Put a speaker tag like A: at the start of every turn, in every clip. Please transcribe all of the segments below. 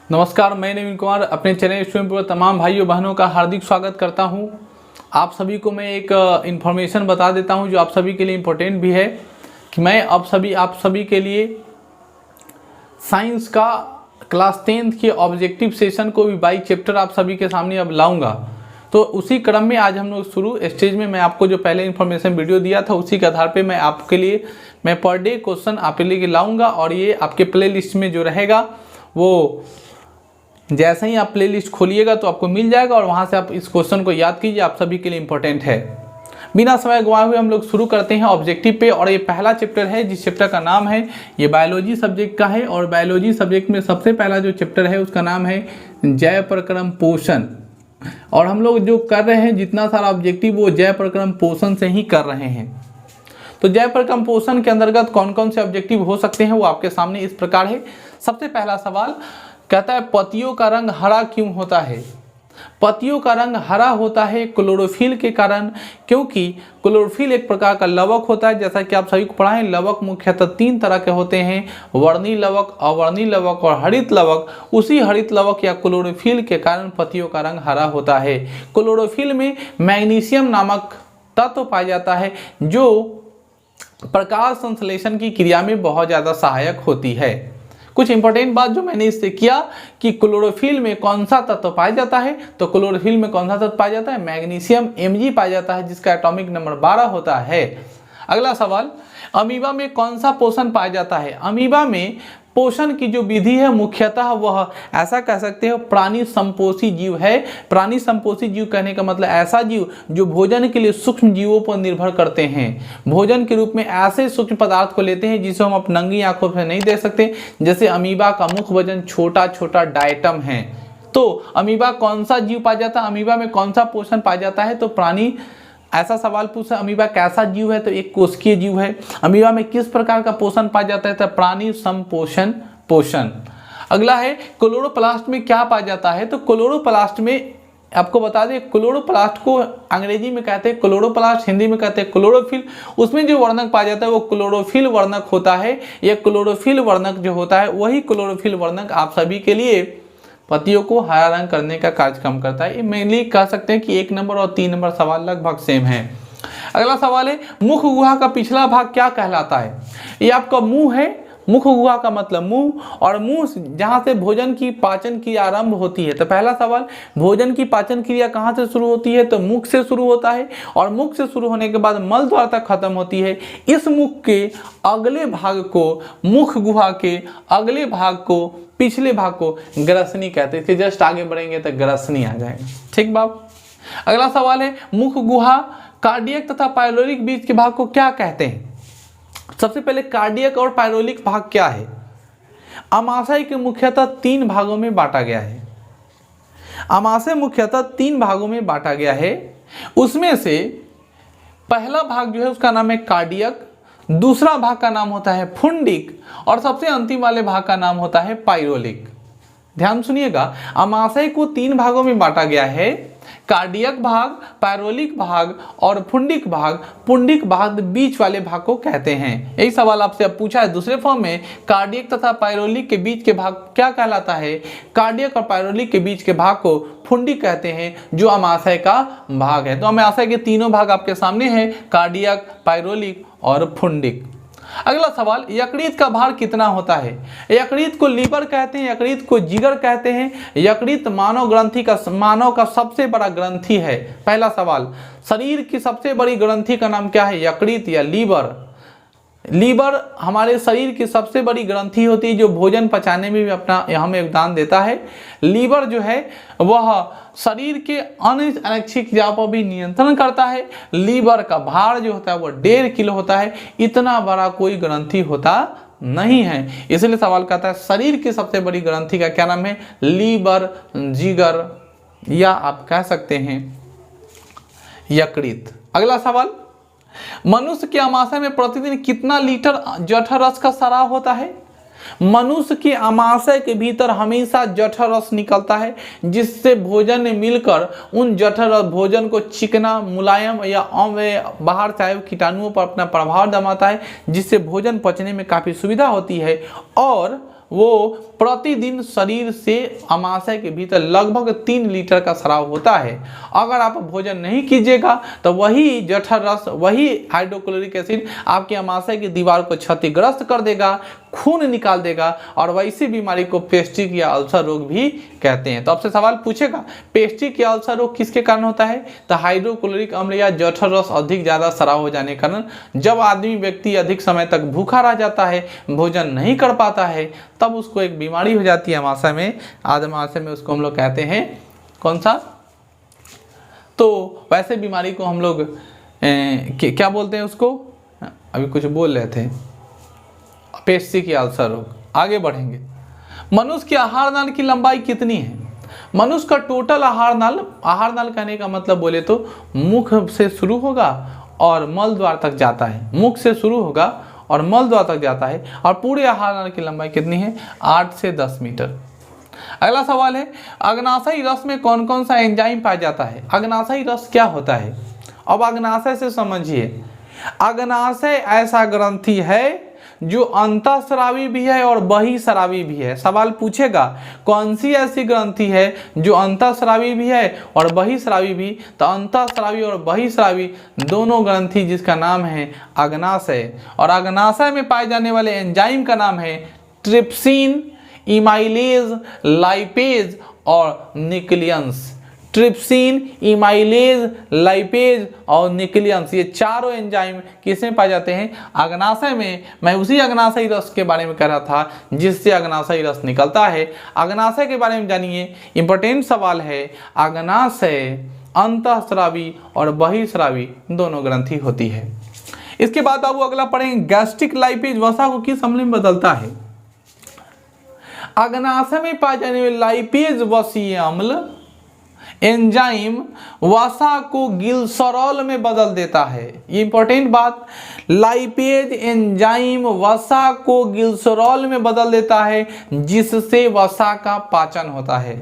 A: नमस्कार, मैं नवीन कुमार अपने चैनल स्टूडेंट पर तमाम भाइयों बहनों का हार्दिक स्वागत करता हूं। आप सभी को मैं एक इन्फॉर्मेशन बता देता हूं जो आप सभी के लिए इम्पोर्टेंट भी है कि मैं आप सभी के लिए साइंस का क्लास 10th के ऑब्जेक्टिव सेशन को भी बाई चैप्टर आप सभी के सामने अब लाऊंगा। तो उसी क्रम में आज हम लोग शुरू स्टेज में मैं आपको जो पहले इन्फॉर्मेशन वीडियो दिया था उसी के आधार पे मैं आपके लिए पर डे क्वेश्चन आपके लिए लाऊंगा और ये आपके प्ले लिस्ट में जो रहेगा वो जैसे ही आप प्लेलिस्ट खोलिएगा तो आपको मिल जाएगा और वहाँ से आप इस क्वेश्चन को याद कीजिए, आप सभी के लिए इम्पोर्टेंट है। बिना समय गंवाए हुए हम लोग शुरू करते हैं ऑब्जेक्टिव पे। और ये पहला चैप्टर है जिस चैप्टर का नाम है, ये बायोलॉजी सब्जेक्ट का है और बायोलॉजी सब्जेक्ट में सबसे पहला जो चैप्टर है उसका नाम है जैव प्रक्रम पोषण। और हम लोग जो कर रहे हैं जितना सारा ऑब्जेक्टिव वो जैव प्रक्रम पोषण से ही कर रहे हैं। तो जैव प्रक्रम पोषण के अंतर्गत कौन कौन से ऑब्जेक्टिव हो सकते हैं वो आपके सामने इस प्रकार है। सबसे पहला सवाल कहता है पत्तियों का रंग हरा क्यों होता है। पत्तियों का रंग हरा होता है क्लोरोफिल के कारण, क्योंकि क्लोरोफिल एक प्रकार का लवक होता है। जैसा कि आप सभी को पढ़ा है, लवक मुख्यतः 3 तरह के होते हैं, वर्णी लवक, अवर्णी लवक और हरित लवक। उसी हरित लवक या क्लोरोफिल के कारण पत्तियों का रंग हरा होता है। क्लोरोफिल में मैग्नीशियम नामक तत्व पाया जाता है जो प्रकाश संश्लेषण की क्रिया में बहुत ज़्यादा सहायक होती है। कुछ इंपॉर्टेंट बात जो मैंने इससे किया कि क्लोरोफिल में कौन सा तत्व पाया जाता है, तो क्लोरोफिल में कौन सा तत्व पाया जाता है, मैग्नीशियम Mg पाया जाता है जिसका एटॉमिक नंबर 12 होता है। अगला सवाल, अमीबा में कौन सा पोषण पाया जाता है। अमीबा में पोषण की जो विधि है मुख्यतः वह ऐसा कह सकते हैं प्राणी संपोषी जीव है। प्राणी संपोषी जीव कहने का मतलब ऐसा जीव जो भोजन के लिए सूक्ष्म जीवों पर निर्भर करते हैं, भोजन के रूप में ऐसे सूक्ष्म पदार्थ को लेते हैं जिसे हम अपनी नंगी आंखों से नहीं देख सकते। जैसे अमीबा का मुख्य वजन छोटा छोटा डायटम है। तो अमीबा कौन सा जीव पाया जाता है, अमीबा में कौन सा पोषण पाया जाता है, तो प्राणी ऐसा सवाल पूछा अमीबा कैसा जीव है, तो एक कोशिकीय जीव है। अमीबा में किस प्रकार का पोषण पाया जाता है, तो प्राणी संपोषण पोषण। अगला है क्लोरोप्लास्ट में क्या पाया जाता है, तो क्लोरोप्लास्ट में आपको बता दें क्लोरोप्लास्ट को अंग्रेजी में कहते हैं क्लोरोप्लास्ट, हिंदी में कहते हैं क्लोरोफिल। उसमें जो वर्णक पाया जाता है वो क्लोरोफिल वर्णक होता है। यह क्लोरोफिल वर्णक जो होता है वही क्लोरोफिल वर्णक आप सभी के लिए पत्तियों को हरा रंग करने का कार्यक्रम करता है। ये मेनली कह सकते हैं कि 1 नंबर और 3 नंबर सवाल लगभग सेम है। अगला सवाल है मुख गुहा का पिछला भाग क्या कहलाता है। ये आपका मुंह है, मुख गुहा का मतलब मुंह, और मुंह जहाँ से भोजन की पाचन क्रिया आरंभ होती है। तो पहला सवाल, भोजन की पाचन क्रिया कहाँ से शुरू होती है, तो मुख से शुरू होता है और मुख से शुरू होने के बाद मल द्वार तक खत्म होती है। इस मुख के अगले भाग को, मुख गुहा के अगले भाग को, पिछले भाग को ग्रसनी कहते हैं। इसके जस्ट आगे बढ़ेंगे तो ग्रसनी आ जाएगा। ठीक बात। अगला सवाल है मुख गुहा कार्डियक तथा पायलोरिक बीच के भाग को क्या कहते हैं। सबसे पहले कार्डियक और पायरोलिक भाग क्या है। अमाशय के मुख्यतः 3 भागों में बांटा गया है। अमाशय मुख्यतः 3 भागों में बांटा गया है। उसमें से पहला भाग जो है उसका नाम है कार्डियक, दूसरा भाग का नाम होता है फुंडिक और सबसे अंतिम वाले भाग का नाम होता है पायरोलिक। ध्यान सुनिएगा, अमाशय को 3 भागों में बांटा गया है, कार्डियक भाग, पायरोलिक भाग और पुंडिक भाग। पुंडिक भाग बीच वाले भाग को कहते हैं। यही सवाल आपसे अब पूछा है दूसरे फॉर्म में, कार्डियक तथा पायरोलिक के बीच के भाग क्या कहलाता है। कार्डियक और पायरोलिक के बीच के भाग को पुंडिक कहते हैं जो अमाशय का भाग है। तो अमाशय के तीनों भाग आपके सामने हैं, कार्डियक, पायरोलिक और पुंडिक। अगला सवाल, यकृत का भार कितना होता है। यकृत को लीवर कहते हैं, यकृत को जिगर कहते हैं। यकृत मानव का सबसे बड़ा ग्रंथि है। पहला सवाल, शरीर की सबसे बड़ी ग्रंथि का नाम क्या है, यकृत या लीवर। लीवर हमारे शरीर की सबसे बड़ी ग्रंथि होती है जो भोजन पचाने में भी अपना हमें योगदान देता है। लीवर जो है वह शरीर के अन्य अनैच्छिक क्रियाओं पर भी नियंत्रण करता है। लीवर का भार जो होता है वो 1.5 किलो होता है। इतना बड़ा कोई ग्रंथि होता नहीं है। इसलिए सवाल कहता है शरीर की सबसे बड़ी ग्रंथि का क्या नाम है, लीवर, जिगर या आप कह सकते हैं यकृत। अगला सवाल, मनुष्य के आमाशय में प्रतिदिन कितना लीटर जठर रस का स्राव होता है। मनुष्य के आमाशय के भीतर हमेशा जठर रस निकलता है जिससे भोजन में मिलकर उन जठर रस भोजन को चिकना, मुलायम या बाहर से आए कीटाणुओं पर अपना प्रभाव जमाता है जिससे भोजन पचने में काफ़ी सुविधा होती है और वो प्रतिदिन शरीर से अमाशय के भीतर लगभग 3 लीटर का स्राव होता है। अगर आप भोजन नहीं कीजिएगा तो वही जठर रस, वही हाइड्रोक्लोरिक एसिड आपके अमाशय की दीवार को क्षतिग्रस्त कर देगा, खून निकाल देगा और वैसी बीमारी को पेस्टिक या अल्सर रोग भी कहते हैं। तो आपसे सवाल पूछेगा पेस्टिक या अल्सर रोग किसके कारण होता है? तो हाइड्रोक्लोरिक अम्ल या जठर रस अधिक ज़्यादा स्राव हो जाने के कारण जब आदमी व्यक्ति अधिक समय तक भूखा रह जाता है, भोजन नहीं कर पाता है, तब उसको एक बीमारी हो जाती है अमाशय में, आमाशय में। उसको हम लोग कहते हैं कौन सा? तो वैसे बीमारी को हम लोग क्या बोलते हैं उसको? अभी कुछ बोल रहे थे, पेस्टिक या अल्सर रोग। आगे बढ़ेंगे। मनुष्य की आहार नाल की लंबाई कितनी है? मनुष्य का टोटल आहार नाल कहने का मतलब बोले तो मुख से शुरू होगा और मल द्वार तक जाता है। मुख से शुरू होगा और मल द्वार तक जाता है और पूरे आहार नाल की लंबाई कितनी है? 8 से 10 मीटर। अगला सवाल है अग्नाशयी रस में कौन कौन सा एंजाइम पाया जाता है? अग्नाशयी रस क्या होता है? अब अग्नाशय से समझिए, अग्नाशय ऐसा ग्रंथि है जो अंतःस्रावी भी है और बहिःस्रावी भी है। सवाल पूछेगा कौन सी ऐसी ग्रंथि है जो अंतःस्रावी भी है और बहिःस्रावी भी? तो अंतःस्रावी और बहिःस्रावी दोनों ग्रंथि जिसका नाम है अग्नाशय। और अग्नाशय में पाए जाने वाले एंजाइम का नाम है ट्रिप्सिन, इमाइलेज, लाइपेज और न्यूक्लियंस। ट्रिप्सिन, इमाइलेज, लाइपेज और न्यूक्लियंस, ये चारों एंजाइम किसमें पाए जाते हैं? अग्नाशय में। मैं उसी अग्नाशयी रस के बारे में कह रहा था जिससे अग्नाशयी रस निकलता है। अग्नाशय के बारे में जानिए, इंपॉर्टेंट सवाल है। अग्नाशय अंतःस्रावी और बहिःस्रावी दोनों ग्रंथि होती है। इसके बाद अब अगला पढ़ेंगे गैस्ट्रिक लाइपेज वसा को किस अम्ल में बदलता है? अग्नाशय में पाए जाने वाले लाइपेज वसीय अम्ल एंजाइम वसा को ग्लिसरॉल में बदल देता है। ये इंपॉर्टेंट बात, लाइपेज एंजाइम वसा को ग्लिसरॉल में बदल देता है जिससे वसा का पाचन होता है।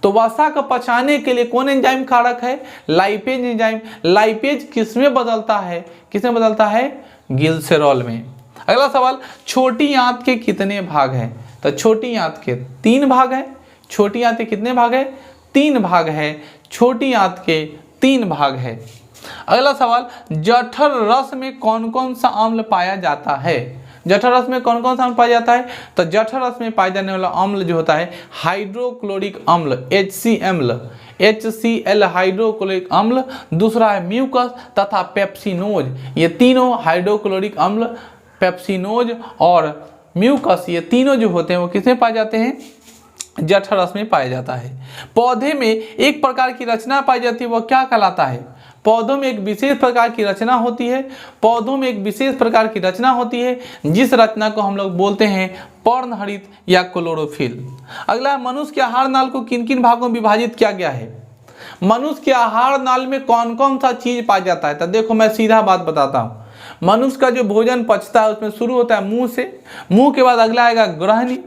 A: तो वसा को पचाने के लिए कौन एंजाइम कारक है? Lipase enzyme. लाइपेज किसमें बदलता है? किसमें बदलता है? ग्लिसरॉल में। अगला सवाल छोटी आंत के कितने भाग हैं? तो छोटी आंत के 3 भाग हैं। छोटी आंत के कितने भाग हैं? 3 भाग है। छोटी आंत के 3 भाग है। अगला सवाल जठर रस में कौन कौन सा अम्ल पाया जाता है? जठर रस में कौन कौन सा अम्ल पाया जाता है? तो जठर रस में पाया जाने वाला अम्ल जो होता है हाइड्रोक्लोरिक अम्ल, HCl हाइड्रोक्लोरिक अम्ल, दूसरा है म्यूकस तथा पेप्सिनोज। ये तीनों हाइड्रोक्लोरिक अम्ल, पेप्सिनोज और म्यूकस, ये तीनों जो होते हैं वो किसमें पाए जाते हैं? जठर रस में पाया जाता है। पौधे में एक प्रकार की रचना पाई जाती है, वह क्या कहलाता है? पौधों में एक विशेष प्रकार की रचना होती है। पौधों में एक विशेष प्रकार की रचना होती है जिस रचना को हम लोग बोलते हैं पर्णहरित या क्लोरोफिल। अगला मनुष्य के आहार नाल को किन किन भागों में विभाजित किया गया है? मनुष्य के आहार नाल में कौन कौन सा चीज पाया जाता है? तो देखो मैं सीधा बात बताता हूँ। मनुष्य का जो भोजन पचता है उसमें शुरू होता है मुंह से, मुंह के बाद अगला आएगा ग्रहणी,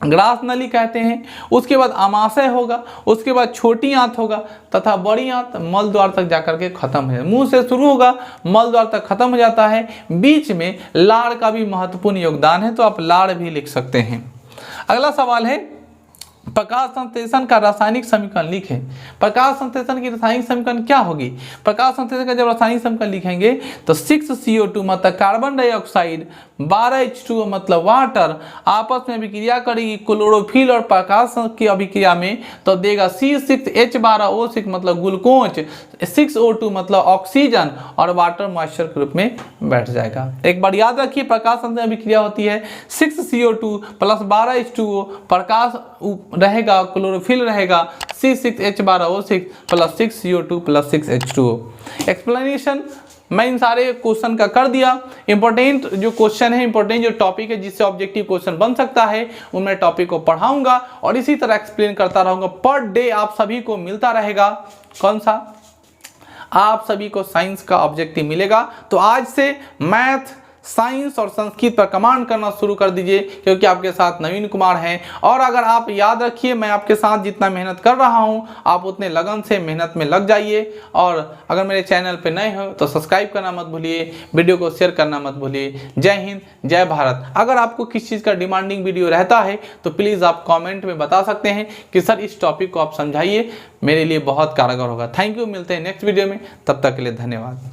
A: ग्रास नली कहते हैं, उसके बाद अमाशय होगा, उसके बाद छोटी आंत होगा तथा बड़ी आंत मल द्वार तक जाकर के खत्म है। मुंह से शुरू होगा, मल द्वार तक खत्म हो जाता है। बीच में लार का भी महत्वपूर्ण योगदान है, तो आप लार भी लिख सकते हैं। अगला सवाल है प्रकाश संश्लेषण का रासायनिक समीकरण लिखें। प्रकाश संश्लेषण की रासायनिक समीकरण क्या होगी? प्रकाश संश्लेषण का जब रासायनिक समीकरण लिखेंगे तो 6CO2 मतलब कार्बन डाइऑक्साइड, 12H2O मतलब वाटर आपस में अभिक्रिया करेगी क्लोरोफिल और प्रकाश की अभिक्रिया में, तो देगा C6H12O6 मतलब ग्लूकोज, 6O2 मतलब ऑक्सीजन और वाटर मॉइस्चर के रूप में बैठ जाएगा। एक बार याद रखिए प्रकाश संश्लेषण अभिक्रिया होती है 6CO2 प्लस 12H2O, प्रकाश रहेगा, क्लोरोफिल रहेगा, C6H12O6 plus 6CO2 plus 6H2O। Explanation मैं इन सारे क्वेश्चन का कर दिया। इंपॉर्टेंट जो क्वेश्चन है, इंपॉर्टेंट जो टॉपिक है जिससे ऑब्जेक्टिव क्वेश्चन बन सकता है, उनमें टॉपिक को पढ़ाऊंगा और इसी तरह एक्सप्लेन करता रहूंगा। पर डे आप सभी को मिलता रहेगा कौन सा? आप सभी को साइंस का ऑब्जेक्टिव मिलेगा। तो आज से मैथ, साइंस और संस्कृत पर कमांड करना शुरू कर दीजिए, क्योंकि आपके साथ नवीन कुमार हैं। और अगर आप याद रखिए, मैं आपके साथ जितना मेहनत कर रहा हूं, आप उतने लगन से मेहनत में लग जाइए। और अगर मेरे चैनल पे नए हो तो सब्सक्राइब करना मत भूलिए, वीडियो को शेयर करना मत भूलिए। जय हिंद, जय भारत। अगर आपको किस चीज़ का डिमांडिंग वीडियो रहता है तो प्लीज़ आप कमेंट में बता सकते हैं कि सर इस टॉपिक को आप समझाइए, मेरे लिए बहुत कारगर होगा। थैंक यू, मिलते हैं नेक्स्ट वीडियो में, तब तक के लिए धन्यवाद।